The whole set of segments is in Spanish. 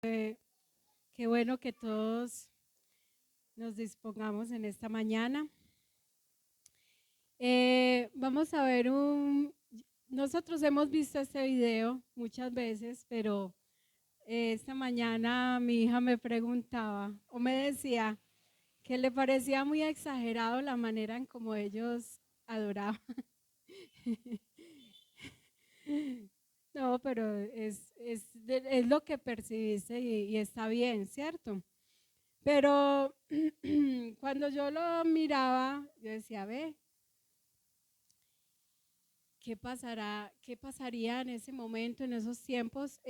Qué bueno que todos nos dispongamos en esta mañana. Vamos a ver nosotros hemos visto este video muchas veces, pero esta mañana mi hija me preguntaba o me decía que le parecía muy exagerado la manera en cómo ellos adoraban. No, pero es lo que percibiste y está bien, ¿cierto? Pero cuando yo lo miraba, yo decía, ve, ¿qué pasaría en ese momento, en esos tiempos?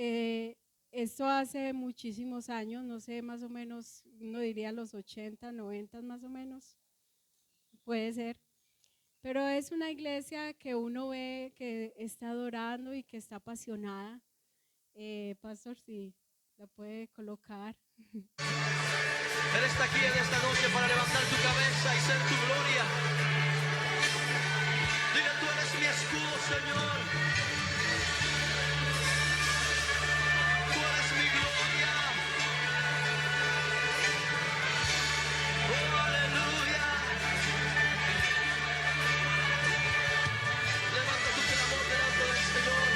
Esto hace muchísimos años, no sé, más o menos, uno diría los 80, 90 más o menos, puede ser. Pero es una iglesia que uno ve que está adorando y que está apasionada. Pastor, si la puede colocar. Él está aquí en esta noche para levantar tu cabeza y ser tu gloria. Dile, tú eres mi escudo, Señor. Tú eres mi gloria. Oh, aleluya. Levanta tu clamor delante del Señor.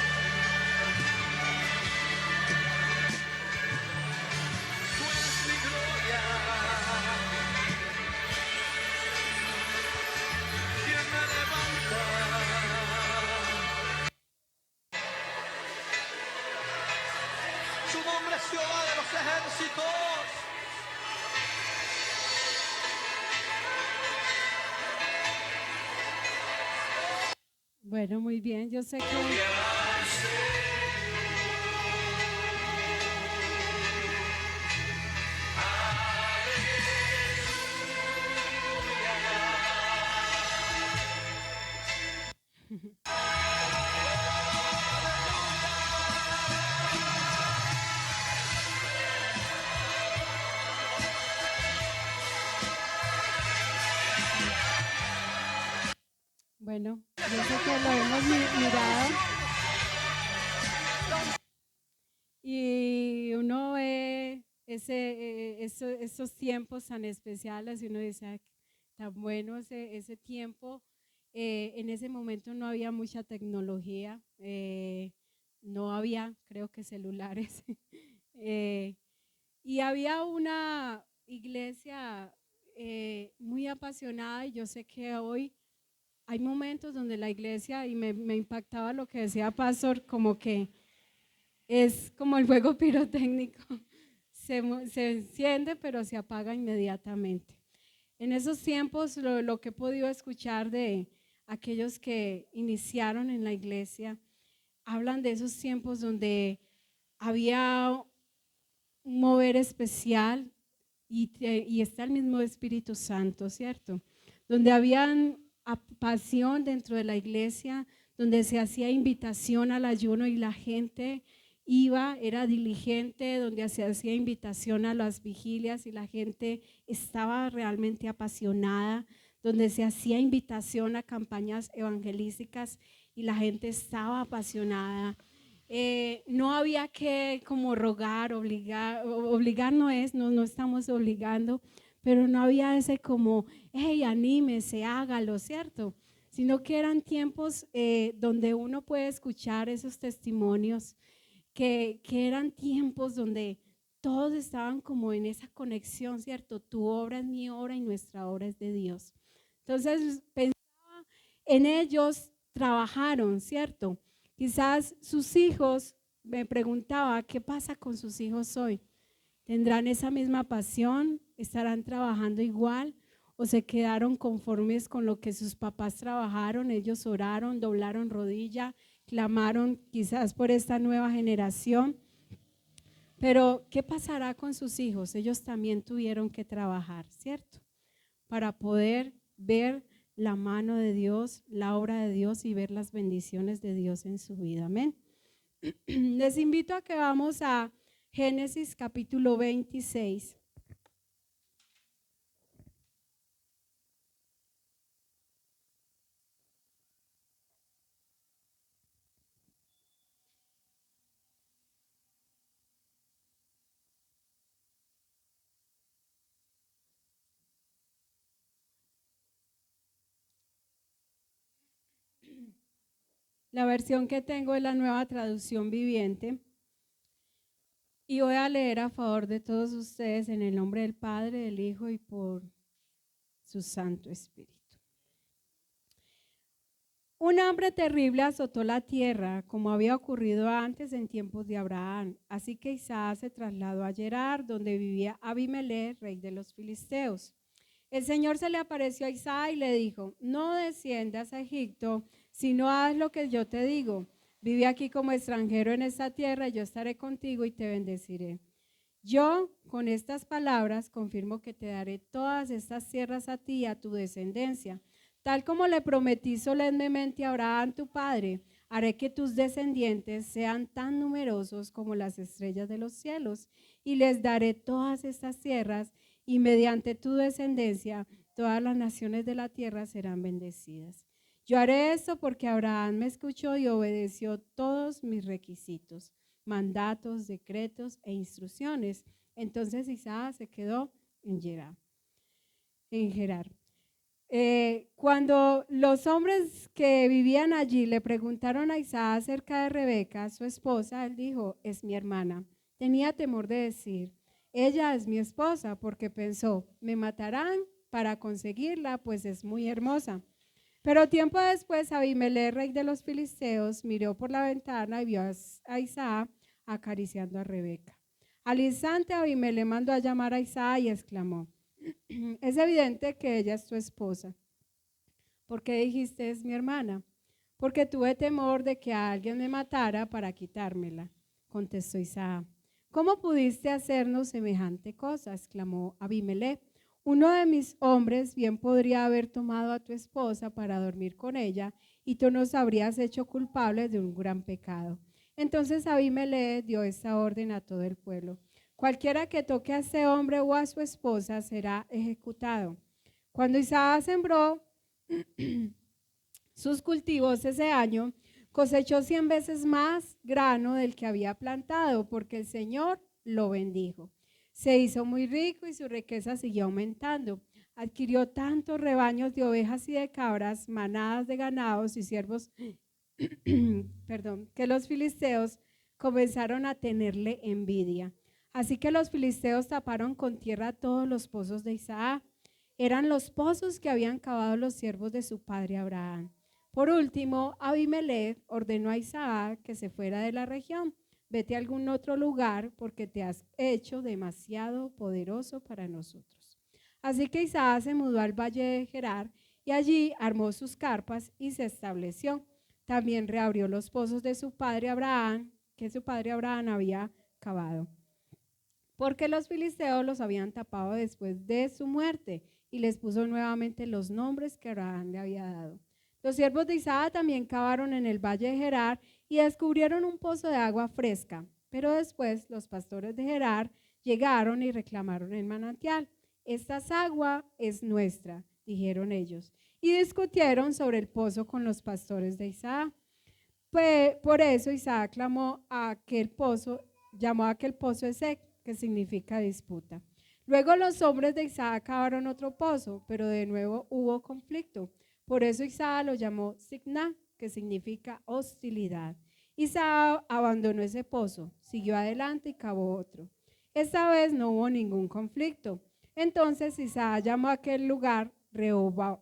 Tú eres mi gloria. ¿Quién me levanta? Su nombre es Jehová de los ejércitos. Bueno, muy bien, yo sé que... Bueno, yo sé que lo hemos mirado y uno ve esos tiempos tan especiales y uno dice, "Ay, tan bueno ese tiempo". En ese momento no había mucha tecnología, no había, creo que celulares. Y había una iglesia muy apasionada y yo sé que hoy hay momentos donde la iglesia, y me impactaba lo que decía Pastor, como que es como el fuego pirotécnico, se enciende pero se apaga inmediatamente. En esos tiempos lo que he podido escuchar de aquellos que iniciaron en la iglesia, hablan de esos tiempos donde había un mover especial y está el mismo Espíritu Santo, ¿cierto? Donde habían pasión dentro de la iglesia, donde se hacía invitación al ayuno y la gente iba, era diligente, donde se hacía invitación a las vigilias y la gente estaba realmente apasionada, donde se hacía invitación a campañas evangelísticas y la gente estaba apasionada. No había que como rogar, obligar no es, no estamos obligando, pero no había ese como, hey, anímese, hágalo, ¿cierto? Sino que eran tiempos donde uno puede escuchar esos testimonios, que eran tiempos donde todos estaban como en esa conexión, ¿cierto? Tu obra es mi obra y nuestra obra es de Dios. Entonces pensaba en ellos, trabajaron, ¿cierto? Quizás sus hijos, me preguntaba, ¿qué pasa con sus hijos hoy? ¿Tendrán esa misma pasión? ¿Estarán trabajando igual? ¿O se quedaron conformes con lo que sus papás trabajaron? Ellos oraron, doblaron rodilla, clamaron quizás por esta nueva generación. Pero, ¿qué pasará con sus hijos? Ellos también tuvieron que trabajar, ¿cierto? Para poder ver la mano de Dios, la obra de Dios y ver las bendiciones de Dios en su vida. Amén. Les invito a que vamos a Génesis capítulo 26. La versión que tengo es la Nueva Traducción Viviente. Y voy a leer a favor de todos ustedes en el nombre del Padre, del Hijo y por su Santo Espíritu. Un hambre terrible azotó la tierra, como había ocurrido antes en tiempos de Abraham. Así que Isaac se trasladó a Gerar, donde vivía Abimelech, rey de los filisteos. El Señor se le apareció a Isaac y le dijo: no desciendas a Egipto, sino haz lo que yo te digo. Vive aquí como extranjero en esta tierra, y yo estaré contigo y te bendeciré. Yo, con estas palabras, confirmo que te daré todas estas tierras a ti y a tu descendencia. Tal como le prometí solemnemente a Abraham tu padre, haré que tus descendientes sean tan numerosos como las estrellas de los cielos, y les daré todas estas tierras, y mediante tu descendencia todas las naciones de la tierra serán bendecidas. Yo haré esto porque Abraham me escuchó y obedeció todos mis requisitos, mandatos, decretos e instrucciones. Entonces Isaac se quedó en Gerar. Cuando los hombres que vivían allí le preguntaron a Isaac acerca de Rebeca, su esposa, él dijo: es mi hermana. Tenía temor de decir: ella es mi esposa, porque pensó: me matarán para conseguirla, pues es muy hermosa. Pero tiempo después, Abimelech, rey de los filisteos, miró por la ventana y vio a Isaac acariciando a Rebeca. Al instante, Abimelech mandó a llamar a Isaac y exclamó: es evidente que ella es tu esposa. ¿Por qué dijiste es mi hermana? Porque tuve temor de que alguien me matara para quitármela, contestó Isaac. ¿Cómo pudiste hacernos semejante cosa?, exclamó Abimelech. Uno de mis hombres bien podría haber tomado a tu esposa para dormir con ella, y tú nos habrías hecho culpables de un gran pecado. Entonces Abimelech dio esta orden a todo el pueblo: cualquiera que toque a este hombre o a su esposa será ejecutado. Cuando Isaac sembró sus cultivos ese año, cosechó 100 veces más grano del que había plantado, porque el Señor lo bendijo. Se hizo muy rico y su riqueza siguió aumentando. Adquirió tantos rebaños de ovejas y de cabras, manadas de ganados y siervos, que los filisteos comenzaron a tenerle envidia. Así que los filisteos taparon con tierra todos los pozos de Isaac. Eran los pozos que habían cavado los siervos de su padre Abraham. Por último, Abimelech ordenó a Isaac que se fuera de la región. Vete a algún otro lugar, porque te has hecho demasiado poderoso para nosotros. Así que Isaac se mudó al valle de Gerar y allí armó sus carpas y se estableció. También reabrió los pozos de su padre Abraham, que su padre Abraham había cavado, porque los filisteos los habían tapado después de su muerte, y les puso nuevamente los nombres que Abraham le había dado. Los siervos de Isaac también cavaron en el valle de Gerar y descubrieron un pozo de agua fresca, pero después los pastores de Gerar llegaron y reclamaron el manantial. Esta agua es nuestra, dijeron ellos, y discutieron sobre el pozo con los pastores de Isaac. Por eso Isaac llamó a aquel pozo Esek, que significa disputa. Luego los hombres de Isaac cavaron otro pozo, pero de nuevo hubo conflicto. Por eso Isaac lo llamó Signá, que significa hostilidad. Isaac abandonó ese pozo, siguió adelante y cavó otro. Esta vez no hubo ningún conflicto. Entonces Isaac llamó a aquel lugar Rehoboam,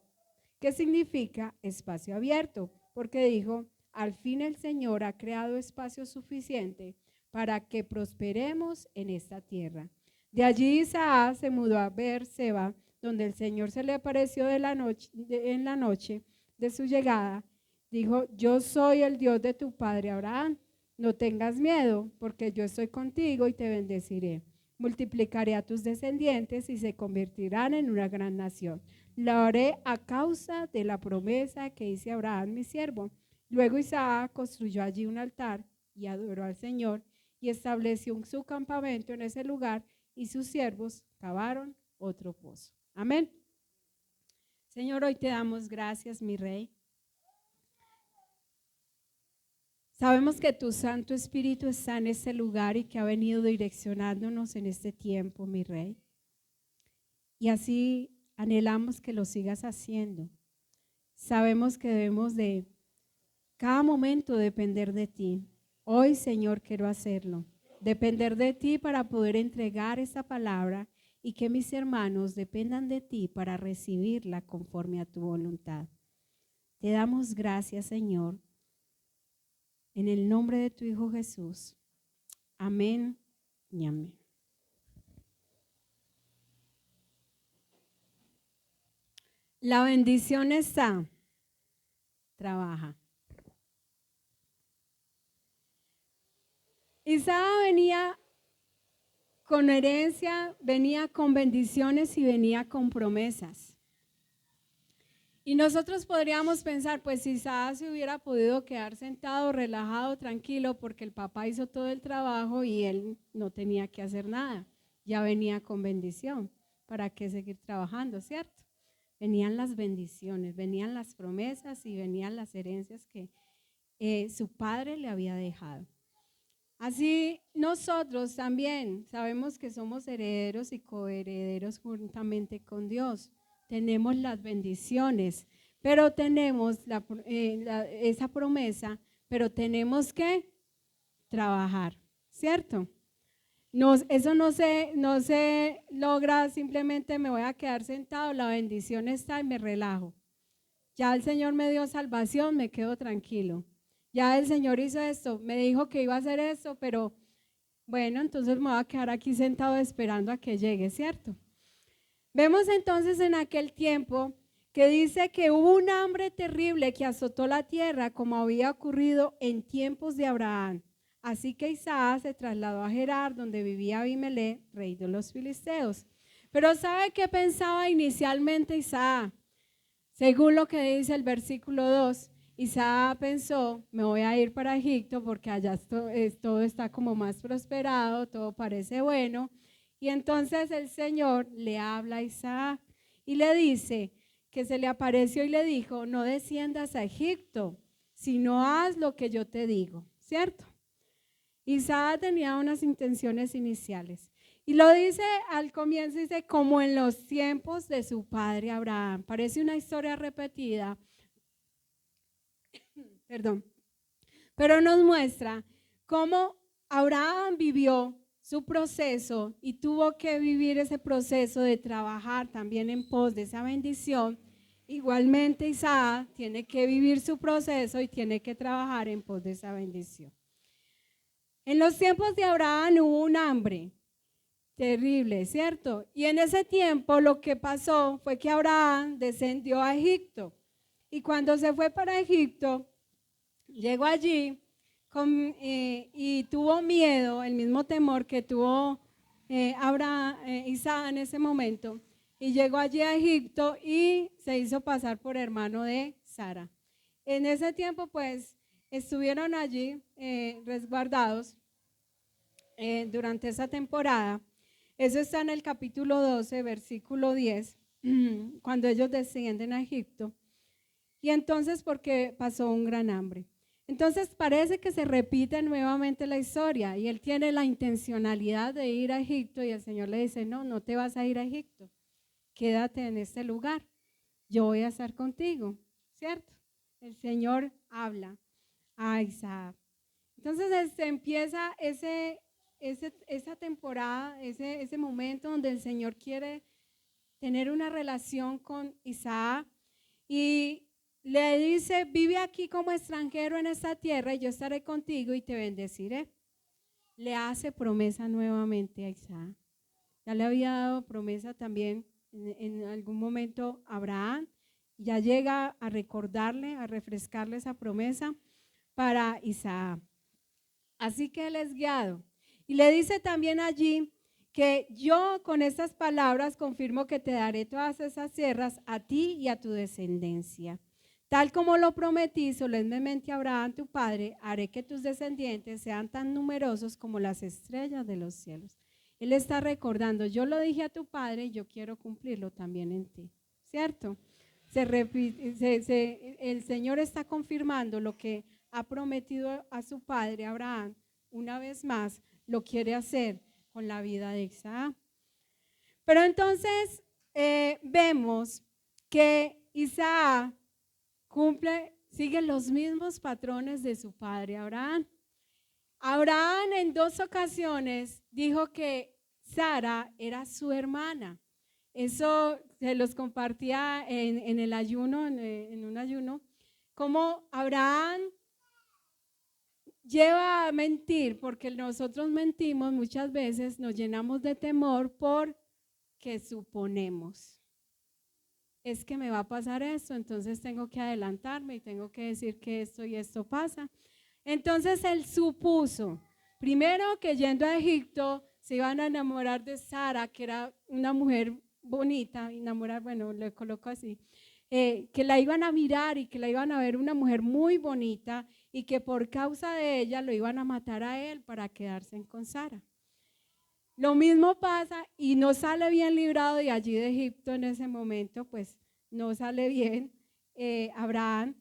que significa espacio abierto, porque dijo: al fin el Señor ha creado espacio suficiente para que prosperemos en esta tierra. De allí Isaac se mudó a Beerseba, donde el Señor se le apareció en la noche de su llegada. Dijo: yo soy el Dios de tu padre Abraham. No tengas miedo, porque yo estoy contigo y te bendeciré. Multiplicaré a tus descendientes y se convertirán en una gran nación. Lo haré a causa de la promesa que hice a Abraham, mi siervo. Luego Isaac construyó allí un altar y adoró al Señor, y estableció su campamento en ese lugar, y sus siervos cavaron otro pozo. Amén. Señor, hoy te damos gracias, mi Rey. Sabemos que tu Santo Espíritu está en este lugar y que ha venido direccionándonos en este tiempo, mi Rey. Y así anhelamos que lo sigas haciendo. Sabemos que debemos de cada momento depender de ti. Hoy, Señor, quiero hacerlo. Depender de ti para poder entregar esta palabra y que mis hermanos dependan de ti para recibirla conforme a tu voluntad. Te damos gracias, Señor, en el nombre de tu Hijo Jesús. Amén y amén. La bendición está. Trabaja. Isaac venía con herencia, venía con bendiciones y venía con promesas. Y nosotros podríamos pensar, pues si Isaac se hubiera podido quedar sentado, relajado, tranquilo, porque el papá hizo todo el trabajo y él no tenía que hacer nada. Ya venía con bendición. ¿Para qué seguir trabajando, cierto? Venían las bendiciones, venían las promesas y venían las herencias que su padre le había dejado. Así nosotros también sabemos que somos herederos y coherederos juntamente con Dios. Tenemos las bendiciones, pero tenemos esa promesa, pero tenemos que trabajar, ¿cierto? Eso no se logra simplemente me voy a quedar sentado, la bendición está y me relajo. Ya el Señor me dio salvación, me quedo tranquilo. Ya el Señor hizo esto, me dijo que iba a hacer esto, pero bueno, entonces me voy a quedar aquí sentado esperando a que llegue, ¿cierto? Vemos entonces en aquel tiempo que dice que hubo un hambre terrible que azotó la tierra como había ocurrido en tiempos de Abraham. Así que Isaac se trasladó a Gerar, donde vivía Abimelech, rey de los filisteos. Pero ¿sabe qué pensaba inicialmente Isaac? Según lo que dice el versículo 2, Isaac pensó, me voy a ir para Egipto porque allá todo está como más prosperado, todo parece bueno. Y entonces el Señor le habla a Isaac y le dice que se le apareció y le dijo, no desciendas a Egipto, sino haz lo que yo te digo, ¿cierto? Isaac tenía unas intenciones iniciales. Y lo dice al comienzo, dice, como en los tiempos de su padre Abraham. Parece una historia repetida, perdón, pero nos muestra cómo Abraham vivió su proceso y tuvo que vivir ese proceso de trabajar también en pos de esa bendición. Igualmente Isaac tiene que vivir su proceso y tiene que trabajar en pos de esa bendición. En los tiempos de Abraham hubo un hambre terrible, ¿cierto? Y en ese tiempo lo que pasó fue que Abraham descendió a Egipto. Y cuando se fue para Egipto, llegó allí y tuvo miedo, el mismo temor que tuvo Isaac en ese momento. Y llegó allí a Egipto y se hizo pasar por hermano de Sara. En ese tiempo, pues, estuvieron allí resguardados durante esa temporada. Eso está en el capítulo 12, versículo 10, cuando ellos descienden a Egipto. Y entonces, porque pasó un gran hambre. Entonces parece que se repite nuevamente la historia y él tiene la intencionalidad de ir a Egipto y el Señor le dice, no, no te vas a ir a Egipto, quédate en este lugar, yo voy a estar contigo, ¿cierto? El Señor habla a Isaac. Entonces empieza esa temporada, ese momento donde el Señor quiere tener una relación con Isaac y le dice, vive aquí como extranjero en esta tierra y yo estaré contigo y te bendeciré. Le hace promesa nuevamente a Isaac. Ya le había dado promesa también en algún momento a Abraham. Ya llega a recordarle, a refrescarle esa promesa para Isaac. Así que él es guiado. Y le dice también allí que yo con estas palabras confirmo que te daré todas esas tierras a ti y a tu descendencia. Tal como lo prometí solemnemente a Abraham tu padre, haré que tus descendientes sean tan numerosos como las estrellas de los cielos. Él está recordando, yo lo dije a tu padre y yo quiero cumplirlo también en ti, ¿cierto? El Señor está confirmando lo que ha prometido a su padre Abraham, una vez más lo quiere hacer con la vida de Isaac. Pero entonces vemos que Isaac cumple sigue los mismos patrones de su padre Abraham. Abraham en 2 ocasiones dijo que Sara era su hermana. Eso se los compartía en el ayuno, en un ayuno, como Abraham lleva a mentir, porque nosotros mentimos muchas veces, nos llenamos de temor porque suponemos. Es que me va a pasar esto, entonces tengo que adelantarme y tengo que decir que esto y esto pasa. Entonces él supuso, primero que yendo a Egipto se iban a enamorar de Sara, que era una mujer bonita, enamorar, bueno, le coloco así, que la iban a mirar y que la iban a ver una mujer muy bonita y que por causa de ella lo iban a matar a él para quedarse con Sara. Lo mismo pasa y no sale bien librado de allí de Egipto en ese momento, pues no sale bien Abraham.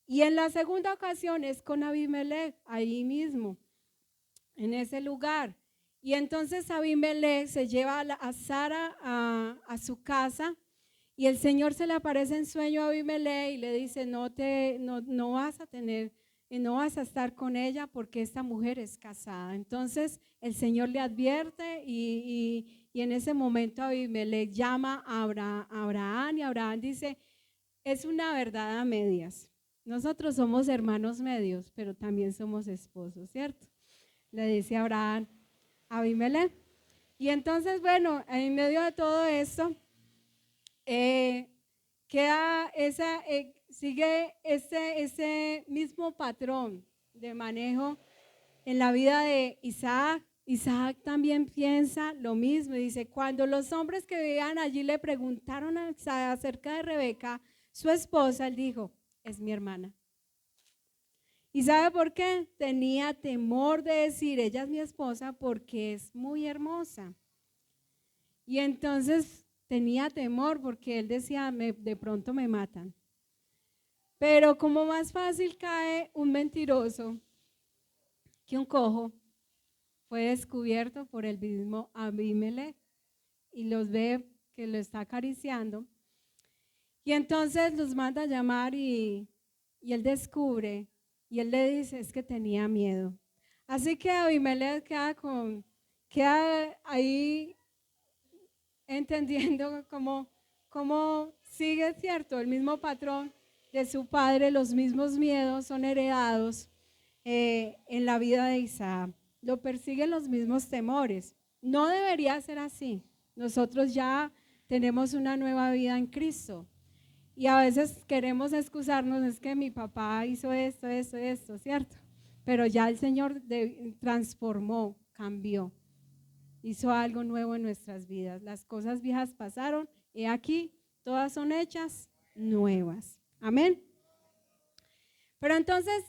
Y en la segunda ocasión es con Abimelech, ahí mismo, en ese lugar. Y entonces Abimelech se lleva a Sara a su casa y el Señor se le aparece en sueño a Abimelech y le dice, no vas a tener, no vas a estar con ella porque esta mujer es casada. Entonces el Señor le advierte y en ese momento Abimelech llama a Abraham y Abraham dice, es una verdad a medias. Nosotros somos hermanos medios, pero también somos esposos, ¿cierto? Le dice Abraham a Abimelech. Y entonces, bueno, en medio de todo esto, sigue ese mismo patrón de manejo en la vida de Isaac. Isaac también piensa lo mismo. Dice, cuando los hombres que vivían allí le preguntaron a Isaac acerca de Rebeca, su esposa, él dijo, es mi hermana. ¿Y sabe por qué? Tenía temor de decir, ella es mi esposa porque es muy hermosa. Y entonces tenía temor porque él decía, de pronto me matan. Pero como más fácil cae un mentiroso que un cojo, fue descubierto por el mismo Abimelech y los ve que lo está acariciando. Y entonces los manda a llamar y él descubre y él le dice, es que tenía miedo. Así que Abimelech queda ahí entendiendo cómo sigue, cierto, el mismo patrón de su padre, los mismos miedos son heredados en la vida de Isaac. Lo persiguen los mismos temores. No debería ser así. Nosotros ya tenemos una nueva vida en Cristo. Y a veces queremos excusarnos, es que mi papá hizo esto, ¿cierto? Pero ya el Señor transformó, cambió, hizo algo nuevo en nuestras vidas. Las cosas viejas pasaron y aquí todas son hechas nuevas. Amén. Pero entonces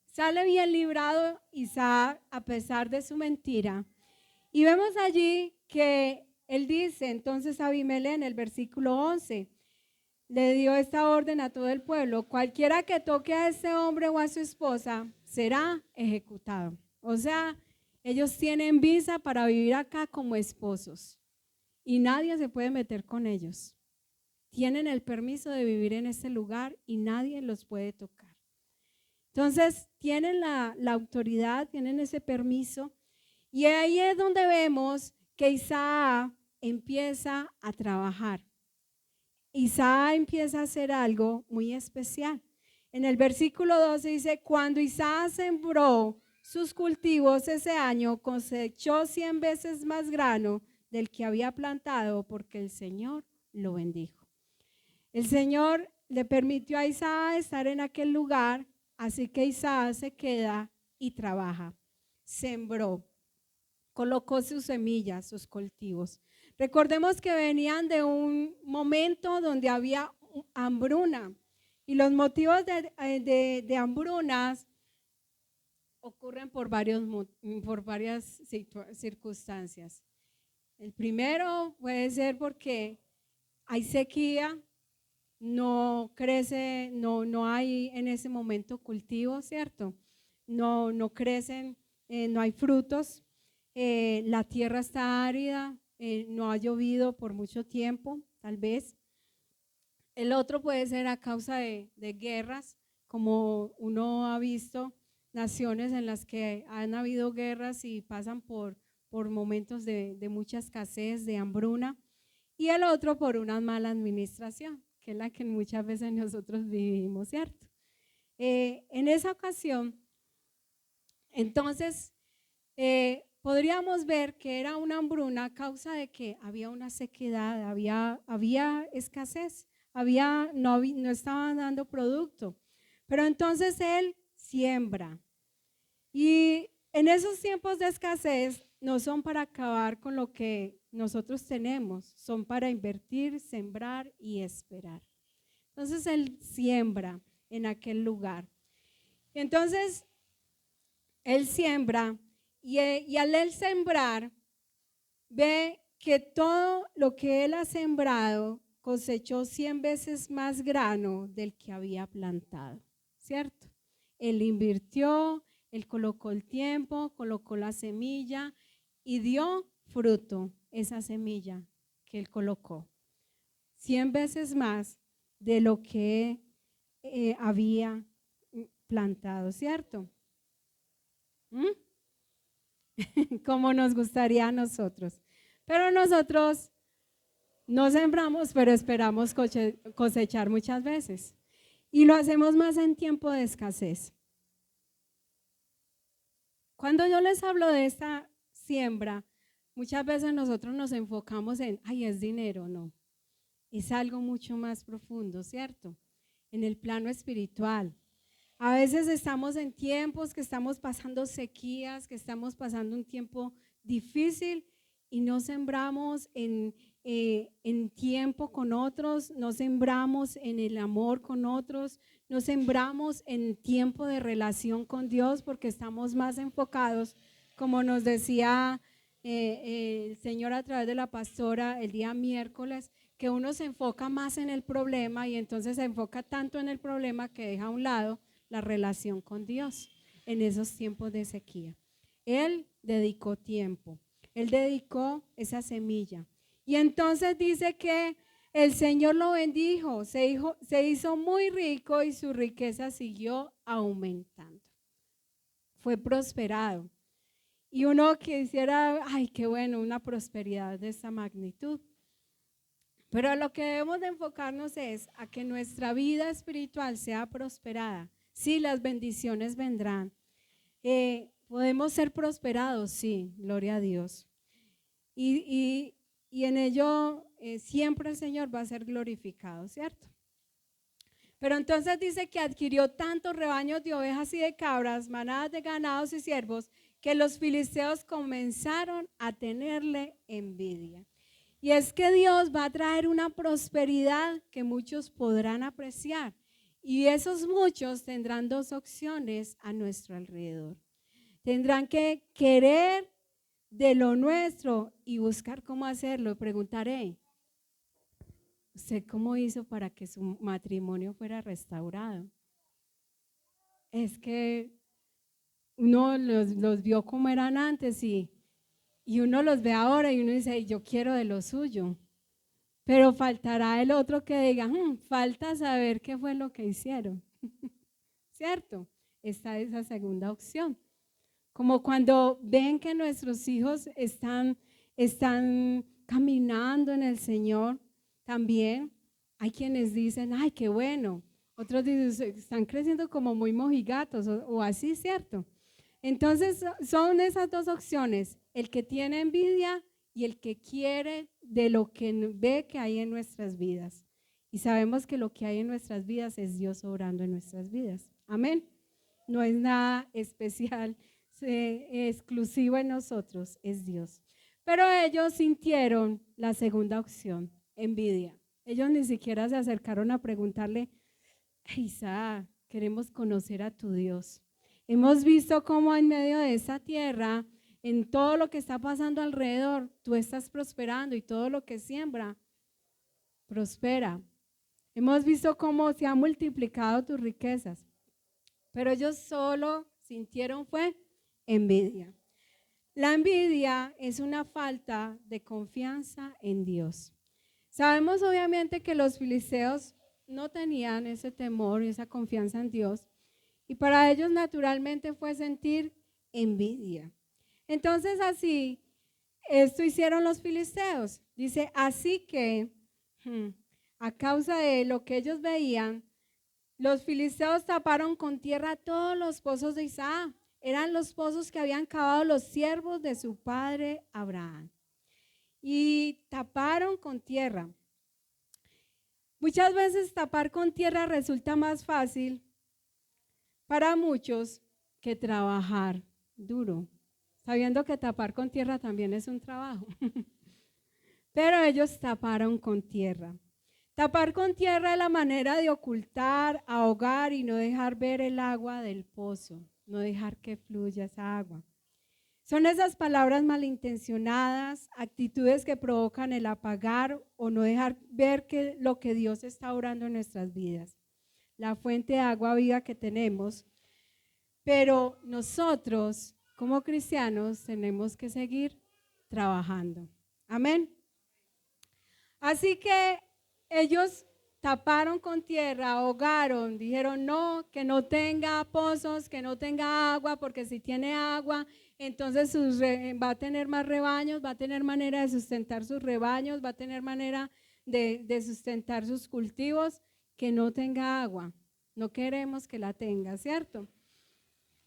sale bien librado Isaac a pesar de su mentira. Y vemos allí que él dice, entonces Abimelech en el versículo 11, le dio esta orden a todo el pueblo, cualquiera que toque a ese hombre o a su esposa será ejecutado. O sea, ellos tienen visa para vivir acá como esposos y nadie se puede meter con ellos. Tienen el permiso de vivir en ese lugar y nadie los puede tocar. Entonces, tienen la autoridad, tienen ese permiso y ahí es donde vemos que Isaac empieza a trabajar. Isaac empieza a hacer algo muy especial. En el versículo 12 dice, cuando Isaac sembró sus cultivos ese año, cosechó 100 veces más grano del que había plantado porque el Señor lo bendijo. El Señor le permitió a Isaac estar en aquel lugar, así que Isaac se queda y trabaja. Sembró, colocó sus semillas, sus cultivos. Recordemos que venían de un momento donde había hambruna y los motivos de hambrunas ocurren por varias circunstancias. El primero puede ser porque hay sequía, no crece, no hay en ese momento cultivo, ¿cierto? No crecen, no hay frutos, la tierra está árida. No ha llovido por mucho tiempo, tal vez. El otro puede ser a causa de guerras, como uno ha visto naciones en las que han habido guerras y pasan por momentos de mucha escasez, de hambruna, y el otro por una mala administración, que es la que muchas veces nosotros vivimos, ¿cierto? En esa ocasión, entonces, podríamos ver que era una hambruna a causa de que había una sequedad, había escasez, no estaban dando producto. Pero entonces él siembra. Y en esos tiempos de escasez no son para acabar con lo que nosotros tenemos, son para invertir, sembrar y esperar. Entonces él siembra en aquel lugar. Entonces él siembra y al él sembrar ve que todo lo que él ha sembrado cosechó 100 veces más grano del que había plantado, ¿cierto? Él invirtió, él colocó el tiempo, colocó la semilla y dio fruto esa semilla que él colocó. 100 veces más de lo que había plantado, ¿cierto? Como nos gustaría a nosotros. Pero nosotros no sembramos, pero esperamos cosechar muchas veces. Y lo hacemos más en tiempo de escasez. Cuando yo les hablo de esta siembra, muchas veces nosotros nos enfocamos en, ay, es dinero, no. Es algo mucho más profundo, ¿cierto? En el plano espiritual. A veces estamos en tiempos que estamos pasando sequías, que estamos pasando un tiempo difícil y no sembramos en tiempo con otros, no sembramos en el amor con otros, no sembramos en tiempo de relación con Dios porque estamos más enfocados, como nos decía el Señor a través de la pastora el día miércoles, que uno se enfoca más en el problema y entonces se enfoca tanto en el problema que deja a un lado la relación con Dios en esos tiempos de sequía. Él dedicó tiempo, él dedicó esa semilla. Y entonces dice que el Señor lo bendijo, se hizo muy rico y su riqueza siguió aumentando. Fue prosperado. Y uno quisiera, ay, qué bueno, una prosperidad de esta magnitud. Pero lo que debemos de enfocarnos es a que nuestra vida espiritual sea prosperada. Sí, las bendiciones vendrán. ¿Podemos ser prosperados? Sí, gloria a Dios. Y en ello siempre el Señor va a ser glorificado, ¿cierto? Pero entonces dice que adquirió tantos rebaños de ovejas y de cabras, manadas de ganados y siervos, que los filisteos comenzaron a tenerle envidia. Y es que Dios va a traer una prosperidad que muchos podrán apreciar. Y esos muchos tendrán dos opciones a nuestro alrededor. Tendrán que querer de lo nuestro y buscar cómo hacerlo. Preguntaré, ¿usted cómo hizo para que su matrimonio fuera restaurado? Es que uno los vio como eran antes y uno los ve ahora y uno dice, yo quiero de lo suyo. Pero faltará el otro que diga, falta saber qué fue lo que hicieron. ¿Cierto? Esta es la segunda opción. Como cuando ven que nuestros hijos están caminando en el Señor, también hay quienes dicen, ay, qué bueno. Otros dicen, están creciendo como muy mojigatos o así, ¿cierto? Entonces son esas dos opciones, el que tiene envidia y el que quiere de lo que ve que hay en nuestras vidas. Y sabemos que lo que hay en nuestras vidas es Dios obrando en nuestras vidas. Amén. No es nada especial, exclusivo en nosotros, es Dios. Pero ellos sintieron la segunda opción, envidia. Ellos ni siquiera se acercaron a preguntarle, Isaac, queremos conocer a tu Dios. Hemos visto cómo en medio de esta tierra, en todo lo que está pasando alrededor, tú estás prosperando y todo lo que siembra, prospera. Hemos visto cómo se han multiplicado tus riquezas, pero ellos solo sintieron fue envidia. La envidia es una falta de confianza en Dios. Sabemos obviamente que los filisteos no tenían ese temor, esa confianza en Dios, y para ellos naturalmente fue sentir envidia. Entonces así, esto hicieron los filisteos. Dice, así que a causa de lo que ellos veían, los filisteos taparon con tierra todos los pozos de Isaac. Eran los pozos que habían cavado los siervos de su padre Abraham. Y taparon con tierra. Muchas veces tapar con tierra resulta más fácil para muchos que trabajar duro, sabiendo que tapar con tierra también es un trabajo. Pero ellos taparon con tierra. Tapar con tierra es la manera de ocultar, ahogar y no dejar ver el agua del pozo, no dejar que fluya esa agua. Son esas palabras malintencionadas, actitudes que provocan el apagar o no dejar ver lo que Dios está obrando en nuestras vidas. La fuente de agua viva que tenemos, pero nosotros como cristianos tenemos que seguir trabajando. Amén. Así que ellos taparon con tierra, ahogaron, dijeron no, que no tenga pozos, que no tenga agua, porque si tiene agua, entonces va a tener más rebaños, va a tener manera de sustentar sus rebaños, va a tener manera de sustentar sus cultivos, que no tenga agua. No queremos que la tenga, ¿cierto?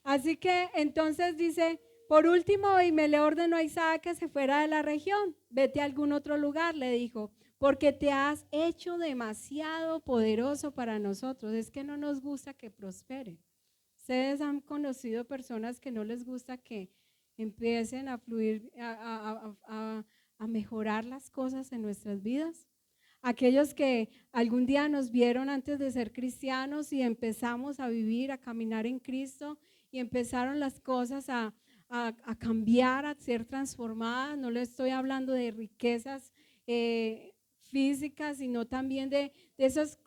Así que entonces dice, por último, y me le ordenó a Isaac que se fuera de la región, vete a algún otro lugar, le dijo, porque te has hecho demasiado poderoso para nosotros. Es que no nos gusta que prospere. Ustedes han conocido personas que no les gusta que empiecen a fluir, a mejorar las cosas en nuestras vidas. Aquellos que algún día nos vieron antes de ser cristianos y empezamos a vivir, a caminar en Cristo y empezaron las cosas a cambiar, a ser transformadas. No le estoy hablando de riquezas físicas, sino también de esas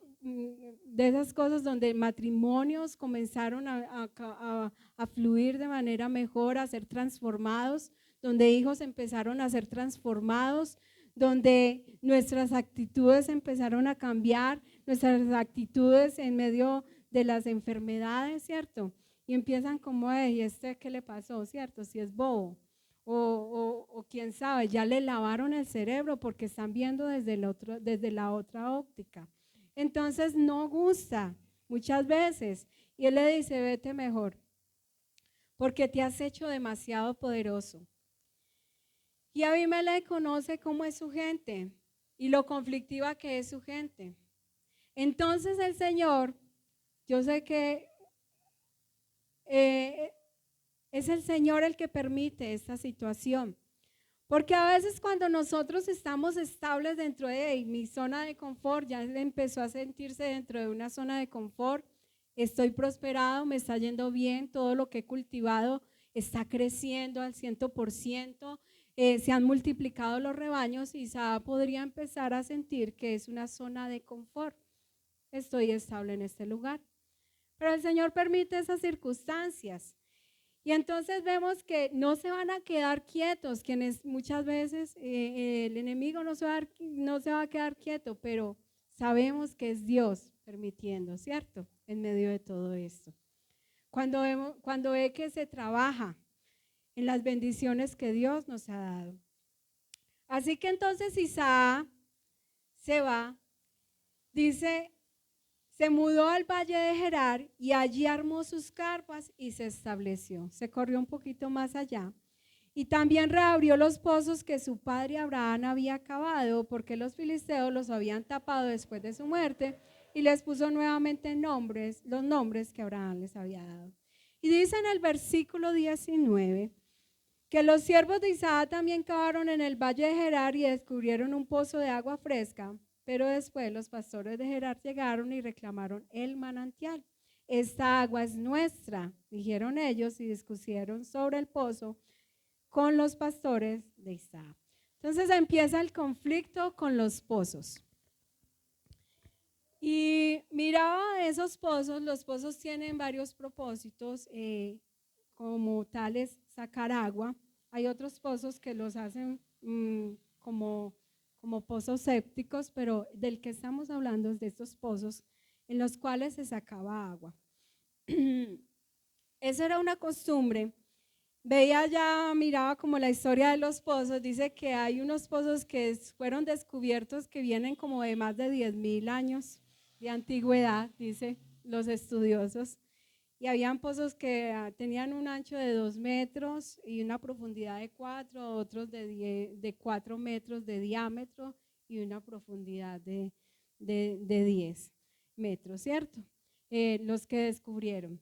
cosas donde matrimonios comenzaron a fluir de manera mejor, a ser transformados, donde hijos empezaron a ser transformados, donde nuestras actitudes empezaron a cambiar, nuestras actitudes en medio de las enfermedades, ¿cierto? Y empiezan como, ¿y este qué le pasó, cierto? Si es bobo. O quién sabe, ya le lavaron el cerebro porque están viendo desde la otra óptica. Entonces no gusta muchas veces. Y él le dice, vete mejor, porque te has hecho demasiado poderoso. Y Abimelech conoce cómo es su gente y lo conflictiva que es su gente. Entonces el Señor, yo sé que es el Señor el que permite esta situación. Porque a veces cuando nosotros estamos estables dentro de mi zona de confort, ya empezó a sentirse dentro de una zona de confort, estoy prosperado, me está yendo bien, todo lo que he cultivado está creciendo al 100%, se han multiplicado los rebaños y Isaac podría empezar a sentir que es una zona de confort. Estoy estable en este lugar. Pero el Señor permite esas circunstancias. Y entonces vemos que no se van a quedar quietos, quienes muchas veces el enemigo no se va a quedar quieto, pero sabemos que es Dios permitiendo, ¿cierto? En medio de todo esto. Cuando ve que se trabaja en las bendiciones que Dios nos ha dado. Así que entonces Isaac se va, dice, se mudó al valle de Gerar y allí armó sus carpas y se estableció. Se corrió un poquito más allá y también reabrió los pozos que su padre Abraham había cavado, porque los filisteos los habían tapado después de su muerte, y les puso nuevamente los nombres que Abraham les había dado. Y dice en el versículo 19 que los siervos de Isaac también cavaron en el valle de Gerar y descubrieron un pozo de agua fresca. Pero después los pastores de Gerar llegaron y reclamaron el manantial. Esta agua es nuestra, dijeron ellos, y discutieron sobre el pozo con los pastores de Isaac. Entonces empieza el conflicto con los pozos. Y miraba esos pozos, los pozos tienen varios propósitos, como tales sacar agua. Hay otros pozos que los hacen como como pozos sépticos, pero del que estamos hablando es de estos pozos en los cuales se sacaba agua. Eso era una costumbre. Veía ya, miraba como la historia de los pozos, dice que hay unos pozos que fueron descubiertos que vienen como de más de 10.000 años de antigüedad, dice los estudiosos, y habían pozos que tenían un ancho de 2 metros y una profundidad de 4, otros de 4 metros de diámetro y una profundidad de 10 metros, ¿cierto? Los que descubrieron.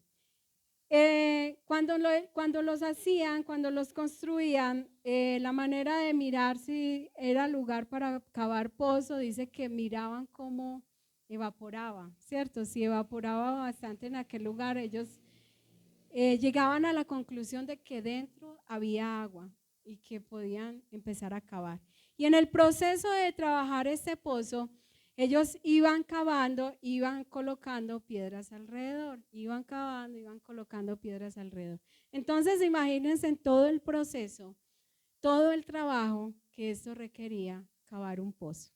Cuando los hacían, cuando los construían, la manera de mirar si era lugar para cavar pozo, dice que miraban cómo evaporaba, ¿cierto? Si evaporaba bastante en aquel lugar, ellos llegaban a la conclusión de que dentro había agua y que podían empezar a cavar. Y en el proceso de trabajar este pozo, ellos iban cavando, iban colocando piedras alrededor, iban cavando, iban colocando piedras alrededor. Entonces imagínense en todo el proceso, todo el trabajo que esto requería cavar un pozo.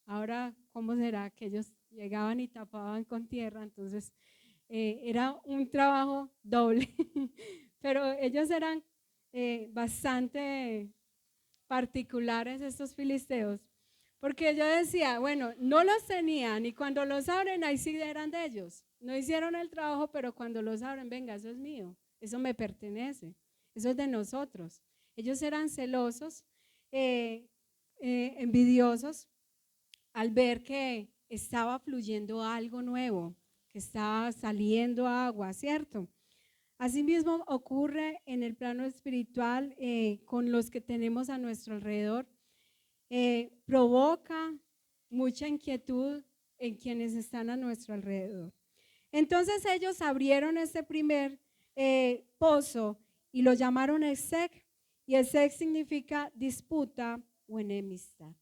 Ahora, ¿cómo será que ellos llegaban y tapaban con tierra? Entonces era un trabajo doble, pero ellos eran bastante particulares estos filisteos. Porque yo decía, bueno, no los tenían y cuando los abren, ahí sí eran de ellos. No hicieron el trabajo, pero cuando los abren, venga, eso es mío, eso me pertenece, eso es de nosotros. Ellos eran celosos, envidiosos, al ver que estaba fluyendo algo nuevo, que estaba saliendo agua, ¿cierto? Asimismo ocurre en el plano espiritual con los que tenemos a nuestro alrededor. Provoca mucha inquietud en quienes están a nuestro alrededor. Entonces ellos abrieron este primer pozo y lo llamaron Esek, y Esek significa disputa o enemistad.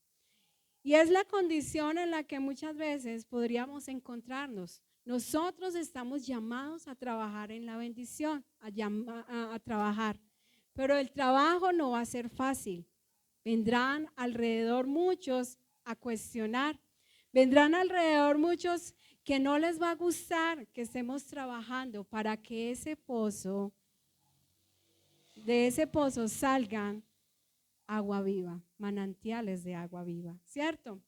Y es la condición en la que muchas veces podríamos encontrarnos. Nosotros estamos llamados a trabajar en la bendición, a trabajar, pero el trabajo no va a ser fácil. Vendrán alrededor muchos a cuestionar. Vendrán alrededor muchos que no les va a gustar que estemos trabajando para que de ese pozo salgan agua viva, manantiales de agua viva, ¿cierto?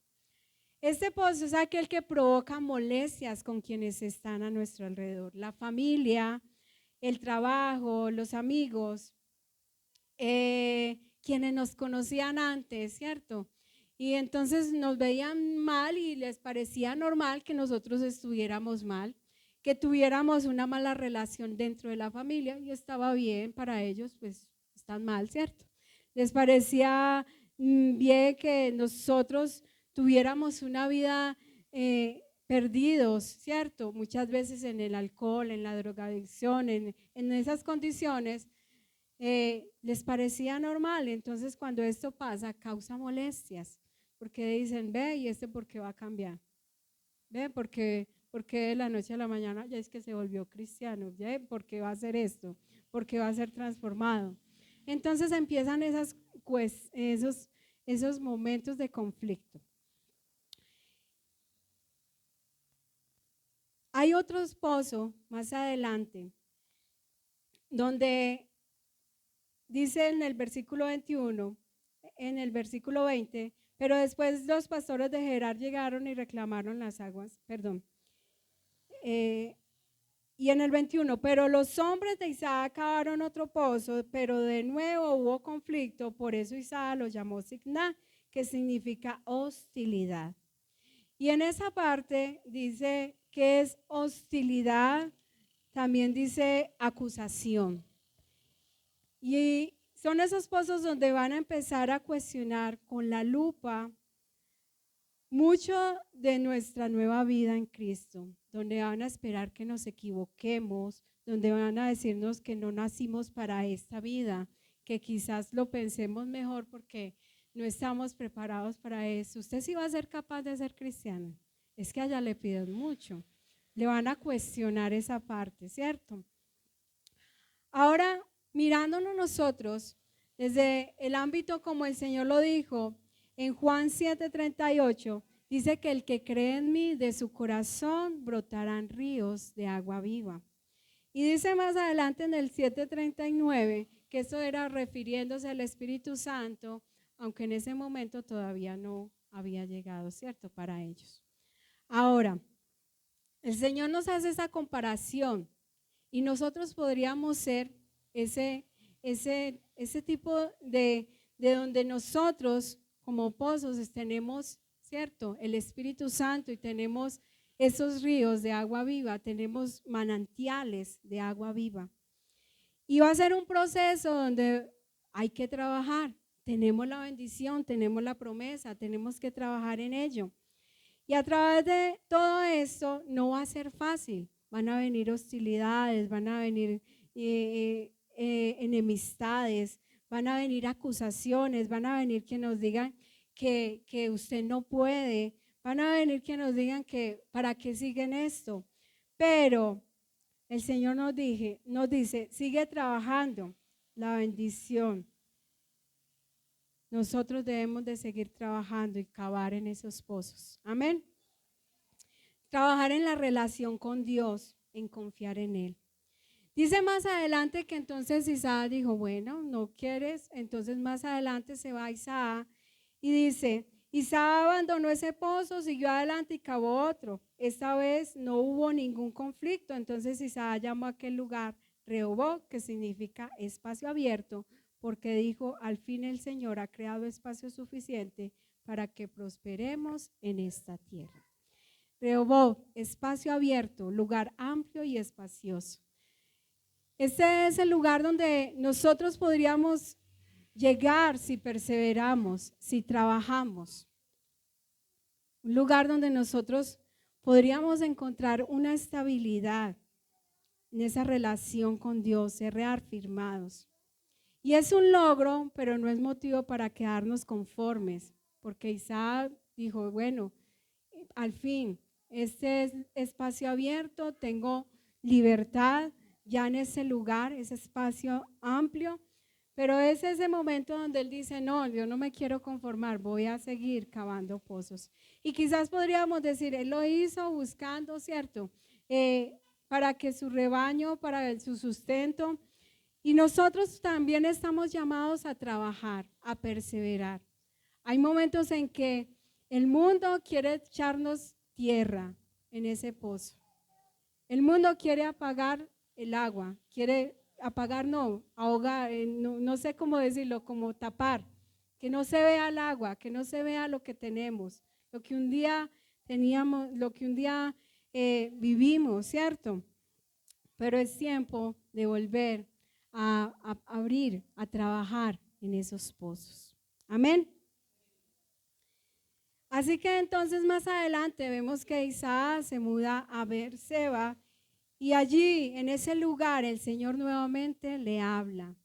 Este pozo es aquel que provoca molestias con quienes están a nuestro alrededor, la familia, el trabajo, los amigos, quienes nos conocían antes, ¿cierto? Y entonces nos veían mal y les parecía normal que nosotros estuviéramos mal, que tuviéramos una mala relación dentro de la familia, y estaba bien para ellos, pues están mal, ¿cierto? Les parecía bien que nosotros tuviéramos una vida perdidos, ¿cierto? Muchas veces en el alcohol, en la drogadicción, en esas condiciones. Les parecía normal. Entonces cuando esto pasa causa molestias, porque dicen, ve, ¿y este por qué va a cambiar? Ve, porque de la noche a la mañana ya es que se volvió cristiano, ¿ve? ¿Por qué va a hacer esto? ¿Por qué va a ser transformado? Entonces empiezan esos momentos de conflicto. Hay otros pozos más adelante donde dice en el versículo 21, en el versículo 20, pero después los pastores de Gerar llegaron y reclamaron las aguas, perdón. Y en el 21, pero los hombres de Isaac cavaron otro pozo, pero de nuevo hubo conflicto, por eso Isaac lo llamó Signá, que significa hostilidad. Y en esa parte dice que es hostilidad, también dice acusación. Y son esos pozos donde van a empezar a cuestionar con la lupa mucho de nuestra nueva vida en Cristo, donde van a esperar que nos equivoquemos, donde van a decirnos que no nacimos para esta vida, que quizás lo pensemos mejor porque no estamos preparados para eso. Usted sí va a ser capaz de ser cristiano, es que allá le piden mucho, le van a cuestionar esa parte, ¿cierto? Ahora, mirándonos nosotros desde el ámbito como el Señor lo dijo, En Juan 7:38 dice que el que cree en mí, de su corazón brotarán ríos de agua viva. Y dice más adelante en el 7:39 que eso era refiriéndose al Espíritu Santo, aunque en ese momento todavía no había llegado, ¿cierto? Para ellos. Ahora, el Señor nos hace esa comparación y nosotros podríamos ser ese tipo de donde nosotros como pozos tenemos, ¿cierto? El Espíritu Santo y tenemos esos ríos de agua viva, tenemos manantiales de agua viva. Y va a ser un proceso donde hay que trabajar. Tenemos la bendición, tenemos la promesa, tenemos que trabajar en ello. Y a través de todo esto no va a ser fácil. Van a venir hostilidades, van a venir enemistades, van a venir acusaciones, van a venir que nos digan que usted no puede, van a venir que nos digan que para qué siguen esto. Pero el Señor nos dice, sigue trabajando la bendición. Nosotros debemos de seguir trabajando y cavar en esos pozos. Amén. Trabajar en la relación con Dios, en confiar en Él. Dice más adelante que entonces Isaac dijo, bueno, no quieres, entonces más adelante se va Isaac y dice, Isaac abandonó ese pozo, siguió adelante y cavó otro. Esta vez no hubo ningún conflicto, entonces Isaac llamó a aquel lugar Rehoboth, que significa espacio abierto, porque dijo, al fin el Señor ha creado espacio suficiente para que prosperemos en esta tierra. Rehoboth, espacio abierto, lugar amplio y espacioso. Este es el lugar donde nosotros podríamos llegar si perseveramos, si trabajamos. Un lugar donde nosotros podríamos encontrar una estabilidad en esa relación con Dios, ser reafirmados. Y es un logro, pero no es motivo para quedarnos conformes, porque Isaac dijo, bueno, al fin, este es espacio abierto, tengo libertad ya en ese lugar, ese espacio amplio, pero es ese momento donde él dice, no, yo no me quiero conformar, voy a seguir cavando pozos. Y quizás podríamos decir, él lo hizo buscando, ¿cierto? Para que su rebaño, para su sustento. Y nosotros también estamos llamados a trabajar, a perseverar. Hay momentos en que el mundo quiere echarnos tierra en ese pozo. El mundo quiere apagar el agua, quiere apagar, no, ahogar, no sé cómo decirlo, como tapar, que no se vea el agua, que no se vea lo que tenemos, lo que un día teníamos, lo que un día vivimos, ¿cierto? Pero es tiempo de volver a abrir, a trabajar en esos pozos. Amén. Así que entonces más adelante vemos que Isaac se muda a Beerseba y allí en ese lugar el Señor nuevamente le habla.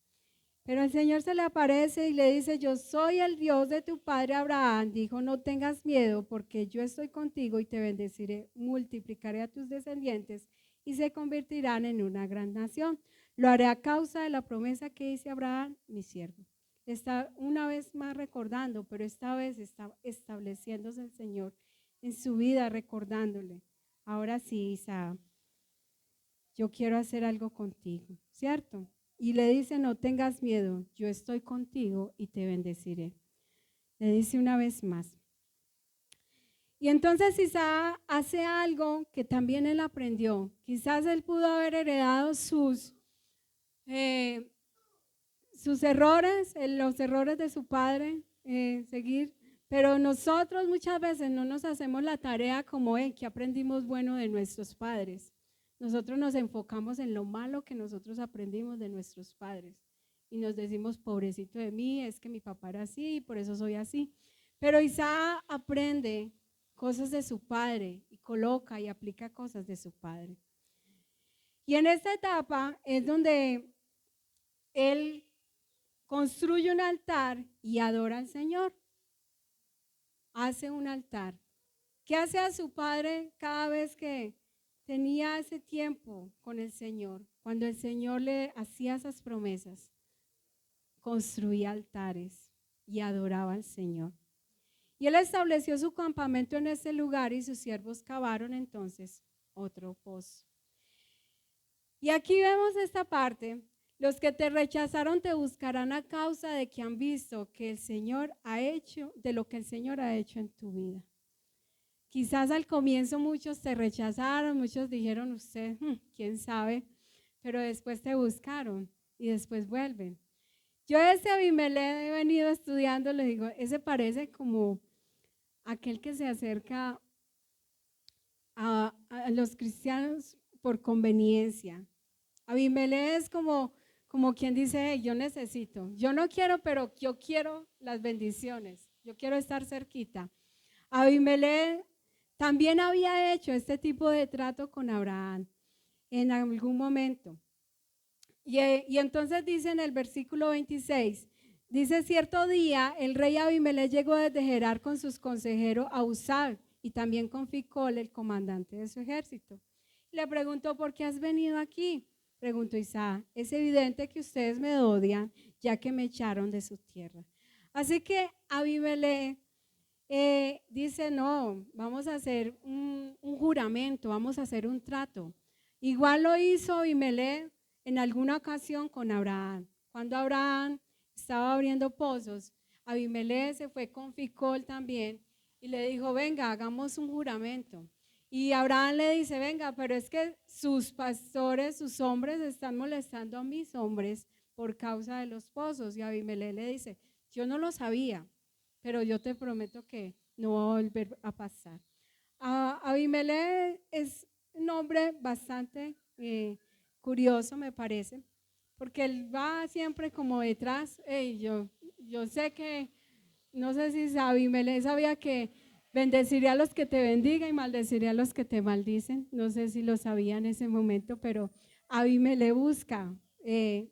Pero el Señor se le aparece y le dice, yo soy el Dios de tu padre Abraham. Dijo, no tengas miedo porque yo estoy contigo y te bendeciré, multiplicaré a tus descendientes y se convertirán en una gran nación. Lo haré a causa de la promesa que hice a Abraham, mi siervo. Está una vez más recordando, pero esta vez está estableciéndose el Señor en su vida, recordándole. Ahora sí, Isaac, yo quiero hacer algo contigo, ¿cierto? Y le dice, no tengas miedo, yo estoy contigo y te bendeciré. Le dice una vez más. Y entonces Isaac hace algo que también él aprendió. Quizás él pudo haber heredado sus errores, los errores de su padre, seguir. Pero nosotros muchas veces no nos hacemos la tarea como que aprendimos bueno de nuestros padres. Nosotros nos enfocamos en lo malo que nosotros aprendimos de nuestros padres y nos decimos, pobrecito de mí, es que mi papá era así y por eso soy así. Pero Isaac aprende cosas de su padre y coloca y aplica cosas de su padre. Y en esta etapa es donde él construye un altar y adora al Señor. Hace un altar. ¿Qué hace a su padre cada vez que tenía ese tiempo con el Señor? Cuando el Señor le hacía esas promesas, construía altares y adoraba al Señor. Y él estableció su campamento en ese lugar y sus siervos cavaron entonces otro pozo. Y aquí vemos esta parte. Los que te rechazaron te buscarán a causa de que han visto que el Señor ha hecho, de lo que el Señor ha hecho en tu vida. Quizás al comienzo muchos te rechazaron, muchos dijeron usted, quién sabe, pero después te buscaron y después vuelven. Yo ese Abimelech he venido estudiando, le digo, ese parece como aquel que se acerca a los cristianos por conveniencia. Abimelech es como quien dice, hey, yo necesito, yo no quiero, pero yo quiero las bendiciones, yo quiero estar cerquita. Abimelech también había hecho este tipo de trato con Abraham en algún momento. Y entonces dice en el versículo 26, dice, cierto día el rey Abimelech llegó desde Gerar con sus consejeros a Usal y también con Ficol, el comandante de su ejército. Le preguntó, ¿por qué has venido aquí? Preguntó Isaac, es evidente que ustedes me odian, ya que me echaron de su tierra. Así que Abimelech dice, no, vamos a hacer un juramento, vamos a hacer un trato. Igual lo hizo Abimelech en alguna ocasión con Abraham. Cuando Abraham estaba abriendo pozos, Abimelech se fue con Ficol también y le dijo, venga, hagamos un juramento. Y Abraham le dice, venga, pero es que sus pastores, sus hombres están molestando a mis hombres por causa de los pozos. Y Abimelech le dice, yo no lo sabía, pero yo te prometo que no va a volver a pasar. Abimelech es un hombre bastante curioso, me parece, porque él va siempre como detrás. Yo sé que, no sé si Abimelech sabía que bendeciría a los que te bendigan y maldeciría a los que te maldicen. No sé si lo sabía en ese momento, pero Abimelech busca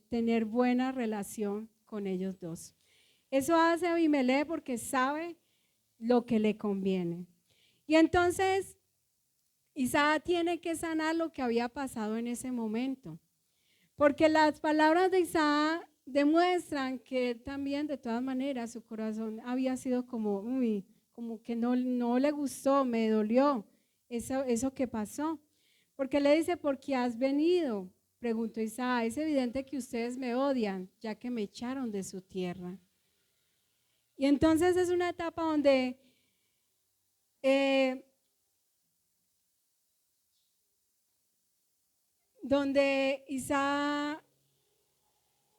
tener buena relación con ellos dos. Eso hace Abimelech porque sabe lo que le conviene. Y entonces Isaac tiene que sanar lo que había pasado en ese momento. Porque las palabras de Isaac demuestran que también de todas maneras su corazón había sido como que no le gustó, me dolió eso que pasó. Porque le dice, ¿por qué has venido? Preguntó Isaac, es evidente que ustedes me odian, ya que me echaron de su tierra. Y entonces es una etapa donde Isaac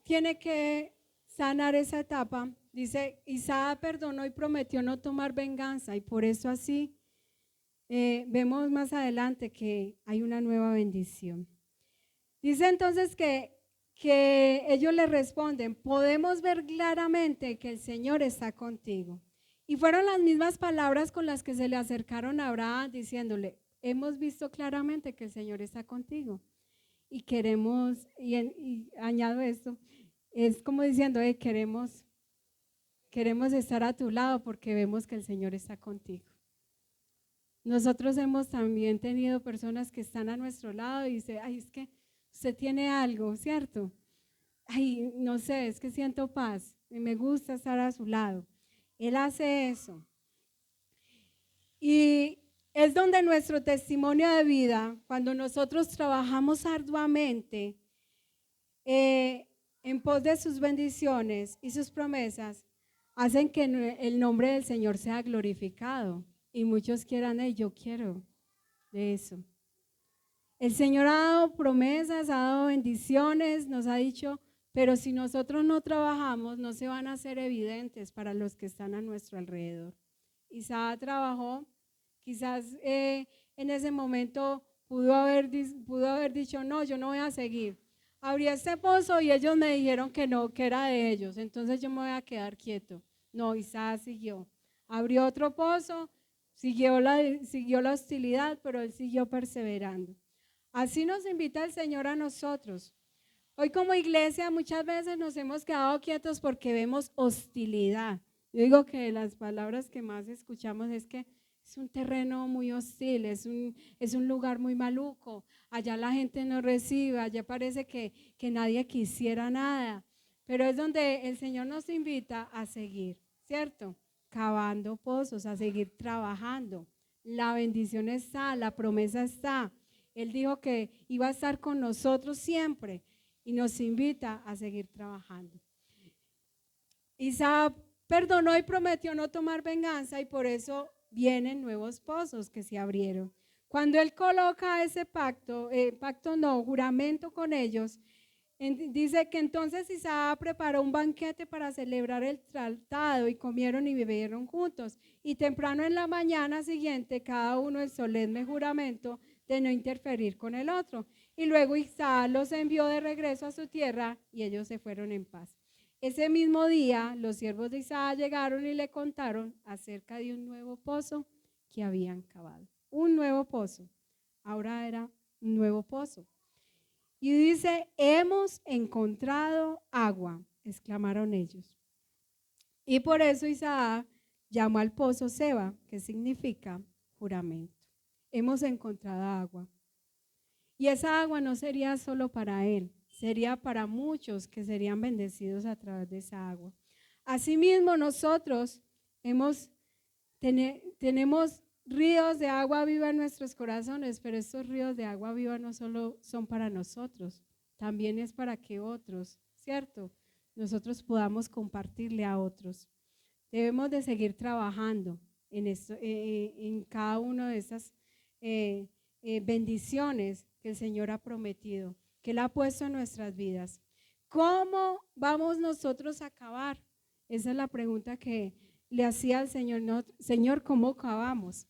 tiene que sanar esa etapa. Dice, Isaac perdonó y prometió no tomar venganza, y por eso así vemos más adelante que hay una nueva bendición. Dice entonces que ellos le responden, podemos ver claramente que el Señor está contigo. Y fueron las mismas palabras con las que se le acercaron a Abraham diciéndole, hemos visto claramente que el Señor está contigo. Y queremos, y añado esto, es como diciendo, queremos estar a tu lado porque vemos que el Señor está contigo. Nosotros hemos también tenido personas que están a nuestro lado y dicen, ay, es que usted tiene algo, ¿cierto? Ay, no sé, es que siento paz y me gusta estar a su lado. Él hace eso. Y es donde nuestro testimonio de vida, cuando nosotros trabajamos arduamente en pos de sus bendiciones y sus promesas, hacen que el nombre del Señor sea glorificado. Y muchos quieran, yo quiero de eso. El Señor ha dado promesas, ha dado bendiciones, nos ha dicho, pero si nosotros no trabajamos, no se van a hacer evidentes para los que están a nuestro alrededor. Isaac trabajó, quizás en ese momento pudo haber dicho, no, yo no voy a seguir. Abrí este pozo y ellos me dijeron que no, que era de ellos, entonces yo me voy a quedar quieto. No, Isaac siguió. Abrió otro pozo, siguió la hostilidad, pero él siguió perseverando. Así nos invita el Señor a nosotros. Hoy como iglesia muchas veces nos hemos quedado quietos porque vemos hostilidad. Yo digo que las palabras que más escuchamos es que es un terreno muy hostil, es un lugar muy maluco. Allá la gente no recibe, allá parece que nadie quisiera nada. Pero es donde el Señor nos invita a seguir, ¿cierto? cavando pozos, a seguir trabajando. La bendición está, la promesa está. Él dijo que iba a estar con nosotros siempre y nos invita a seguir trabajando. Isaac perdonó y prometió no tomar venganza y por eso vienen nuevos pozos que se abrieron. Cuando él coloca ese juramento con ellos, dice que entonces Isaac preparó un banquete para celebrar el tratado y comieron y bebieron juntos. Y temprano en la mañana siguiente, cada uno el solemne juramento de no interferir con el otro. Y luego Isaac los envió de regreso a su tierra y ellos se fueron en paz. Ese mismo día, los siervos de Isaac llegaron y le contaron acerca de un nuevo pozo que habían cavado. Un nuevo pozo. Ahora era un nuevo pozo. Y dice, hemos encontrado agua, exclamaron ellos. Y por eso Isaac llamó al pozo Seba, que significa juramento. Hemos encontrado agua. Y esa agua no sería solo para él, sería para muchos que serían bendecidos a través de esa agua. Asimismo, nosotros tenemos ríos de agua viva en nuestros corazones, pero estos ríos de agua viva no solo son para nosotros, también es para que otros, ¿cierto? Nosotros podamos compartirle a otros. Debemos de seguir trabajando en, esto, en cada una de esas bendiciones que el Señor ha prometido, que Él ha puesto en nuestras vidas. ¿Cómo vamos nosotros a acabar? Esa es la pregunta que le hacía al Señor, no, Señor, ¿cómo acabamos?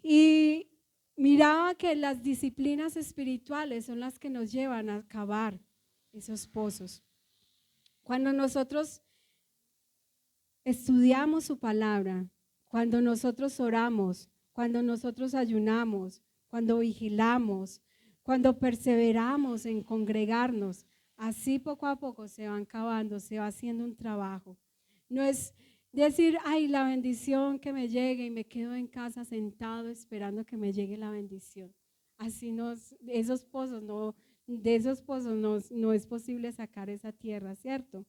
Y miraba que las disciplinas espirituales son las que nos llevan a acabar esos pozos. Cuando nosotros estudiamos su palabra, cuando nosotros oramos, cuando nosotros ayunamos, cuando vigilamos, cuando perseveramos en congregarnos, así poco a poco se van cavando, se va haciendo un trabajo. No es decir, ay, la bendición que me llegue y me quedo en casa sentado esperando que me llegue la bendición. Así de esos pozos no es posible sacar esa tierra, ¿cierto?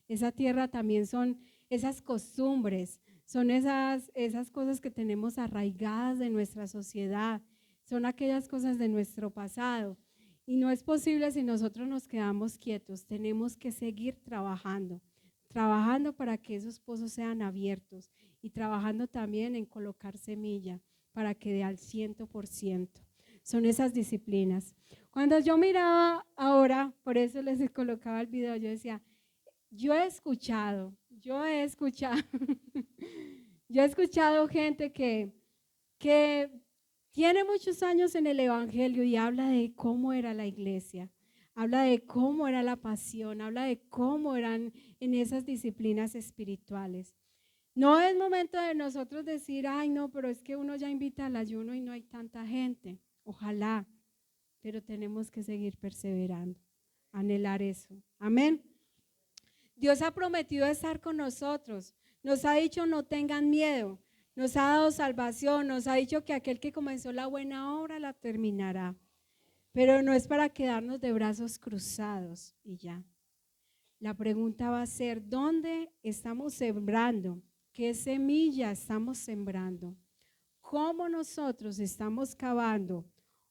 Esa tierra también son esas costumbres, son esas cosas que tenemos arraigadas de nuestra sociedad, son aquellas cosas de nuestro pasado. Y no es posible si nosotros nos quedamos quietos, tenemos que seguir trabajando para que esos pozos sean abiertos y trabajando también en colocar semilla para que dé al 100%. Son esas disciplinas. Cuando yo miraba ahora, por eso les colocaba el video, yo decía, yo he escuchado yo he escuchado gente que tiene muchos años en el evangelio y habla de cómo era la iglesia, habla de cómo era la pasión, habla de cómo eran en esas disciplinas espirituales. No es momento de nosotros decir, ay no, pero es que uno ya invita al ayuno y no hay tanta gente. Ojalá, pero tenemos que seguir perseverando, anhelar eso. Amén. Dios ha prometido estar con nosotros, nos ha dicho no tengan miedo, nos ha dado salvación, nos ha dicho que aquel que comenzó la buena obra la terminará, pero no es para quedarnos de brazos cruzados y ya. La pregunta va a ser, ¿dónde estamos sembrando? ¿Qué semilla estamos sembrando? ¿Cómo nosotros estamos cavando?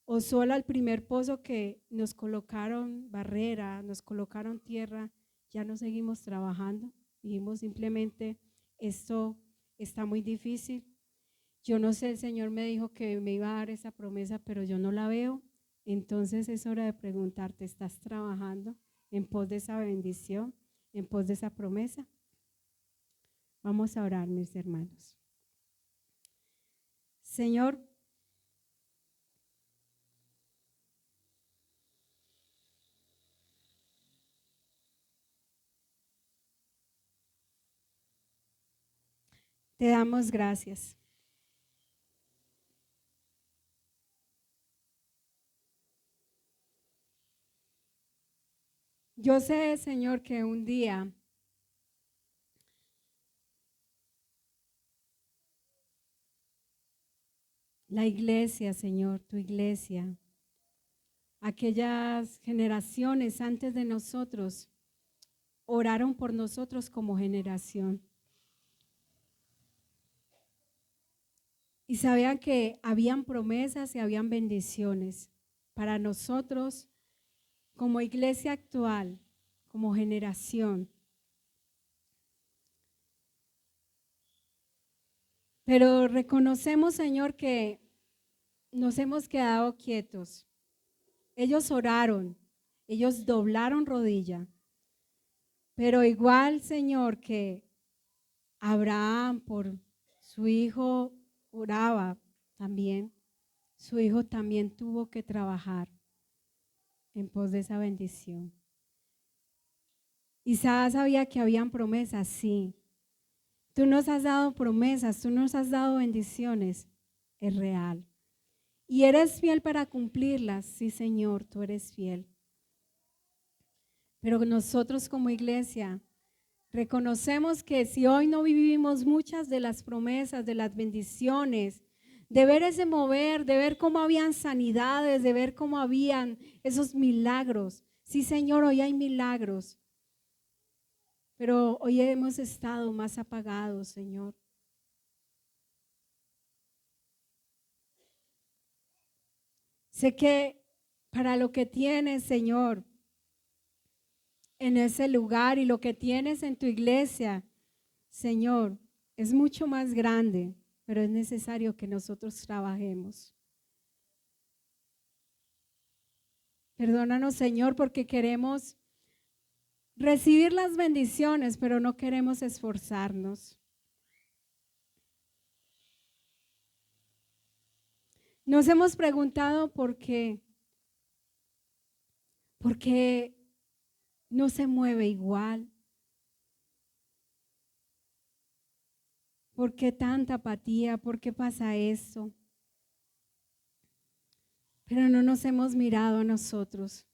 ¿O solo al primer pozo que nos colocaron barrera, nos colocaron tierra, ya no seguimos trabajando? Dijimos simplemente, esto está muy difícil. Yo no sé, el Señor me dijo que me iba a dar esa promesa, pero yo no la veo. Entonces es hora de preguntarte, ¿estás trabajando en pos de esa bendición, en pos de esa promesa? Vamos a orar, mis hermanos. Señor, te damos gracias. Yo sé, Señor, que un día la iglesia, Señor, tu iglesia, aquellas generaciones antes de nosotros, oraron por nosotros como generación. y sabían que habían promesas y habían bendiciones para nosotros como iglesia actual, como generación. Pero reconocemos, Señor, que nos hemos quedado quietos. Ellos oraron, ellos doblaron rodilla, pero igual, Señor, que Abraham por su hijo oraba también, su hijo también tuvo que trabajar en pos de esa bendición. Isaac sabía que habían promesas, sí. Tú nos has dado promesas, tú nos has dado bendiciones, es real. Y eres fiel para cumplirlas, sí, Señor, tú eres fiel. Pero nosotros como iglesia reconocemos que si hoy no vivimos muchas de las promesas, de las bendiciones, de ver ese mover, de ver cómo habían sanidades, de ver cómo habían esos milagros. Sí, Señor, hoy hay milagros, pero hoy hemos estado más apagados, Señor. Sé que para lo que tienes, Señor, en ese lugar y lo que tienes en tu iglesia, Señor, es mucho más grande, pero es necesario que nosotros trabajemos. Perdónanos, Señor, porque queremos recibir las bendiciones, pero no queremos esforzarnos. Nos hemos preguntado por qué no se mueve igual. ¿Por qué tanta apatía? ¿Por qué pasa eso? Pero no nos hemos mirado a nosotros.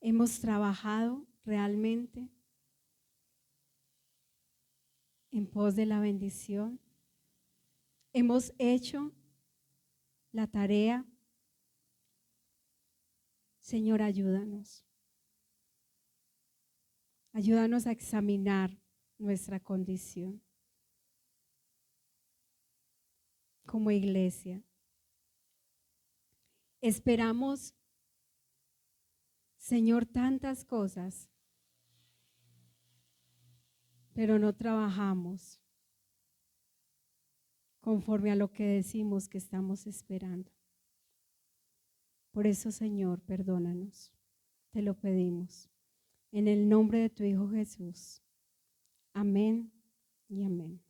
¿Hemos trabajado realmente en pos de la bendición? ¿Hemos hecho la tarea? Señor, ayúdanos. Ayúdanos a examinar nuestra condición como iglesia. Esperamos, Señor, tantas cosas, pero no trabajamos conforme a lo que decimos que estamos esperando. Por eso, Señor, perdónanos. Te lo pedimos. En el nombre de tu Hijo Jesús. Amén y amén.